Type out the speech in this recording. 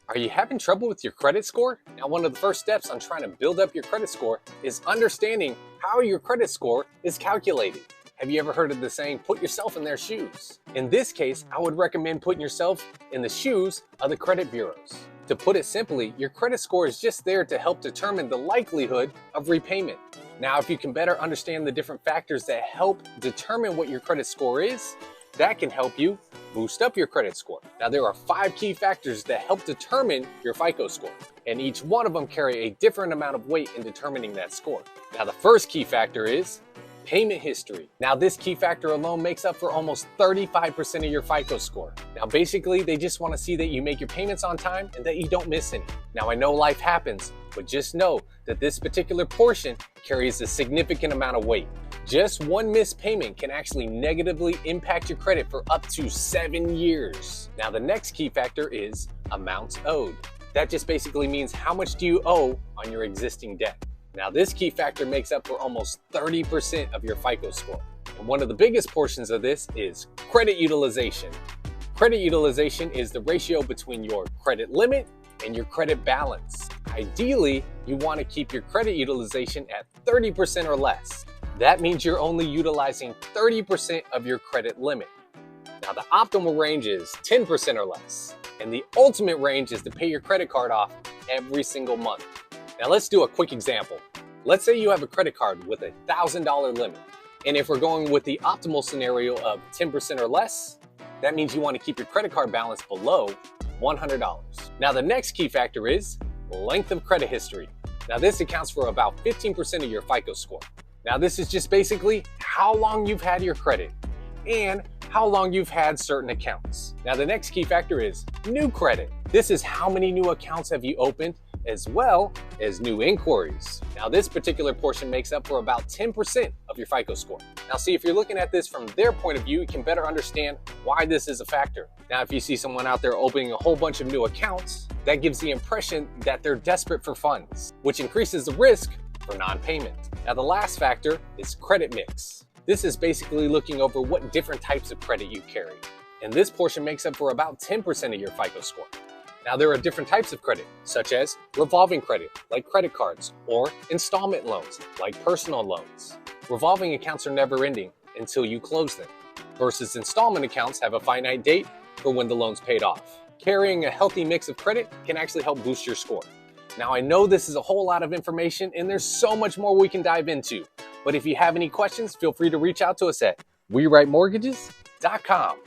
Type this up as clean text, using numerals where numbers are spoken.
Are you having trouble with your credit score? Now, one of the first steps on trying to build up your credit score is understanding how your credit score is calculated. Have you ever heard of the saying, put yourself in their shoes? In this case, I would recommend putting yourself in the shoes of the credit bureaus. To put it simply, your credit score is just there to help determine the likelihood of repayment. Now, if you can better understand the different factors that help determine what your credit score is, that can help you boost up your credit score. Now, there are 5 key factors that help determine your FICO score, and each one of them carry a different amount of weight in determining that score. Now, the first key factor is payment history. Now, this key factor alone makes up for almost 35% of your FICO score. Now, basically, they just want to see that you make your payments on time and that you don't miss any. Now, I know life happens, but just know that this particular portion carries a significant amount of weight. Just one missed payment can actually negatively impact your credit for up to 7 years. Now, the next key factor is amounts owed. That just basically means how much do you owe on your existing debt. Now, this key factor makes up for almost 30% of your FICO score. And one of the biggest portions of this is credit utilization. Credit utilization is the ratio between your credit limit and your credit balance. Ideally, you want to keep your credit utilization at 30% or less. That means you're only utilizing 30% of your credit limit. Now, the optimal range is 10% or less, and the ultimate range is to pay your credit card off every single month. Now, let's do a quick example. Let's say you have a credit card with a $1,000 limit, and if we're going with the optimal scenario of 10% or less, that means you want to keep your credit card balance below $100. Now, the next key factor is length of credit history. Now, this accounts for about 15% of your FICO score. Now, this is just basically how long you've had your credit and how long you've had certain accounts. Now, the next key factor is new credit. This is how many new accounts have you opened as well as new inquiries. Now, this particular portion makes up for about 10% of your FICO score. Now, see, if you're looking at this from their point of view, you can better understand why this is a factor. Now, if you see someone out there opening a whole bunch of new accounts, that gives the impression that they're desperate for funds, which increases the risk for non-payment. Now, the last factor is credit mix. This is basically looking over what different types of credit you carry. And this portion makes up for about 10% of your FICO score. Now, there are different types of credit, such as revolving credit, like credit cards, or installment loans, like personal loans. Revolving accounts are never ending until you close them, versus installment accounts have a finite date for when the loan's paid off. Carrying a healthy mix of credit can actually help boost your score. Now, I know this is a whole lot of information and there's so much more we can dive into, but if you have any questions, feel free to reach out to us at WeWriteMortgages.com.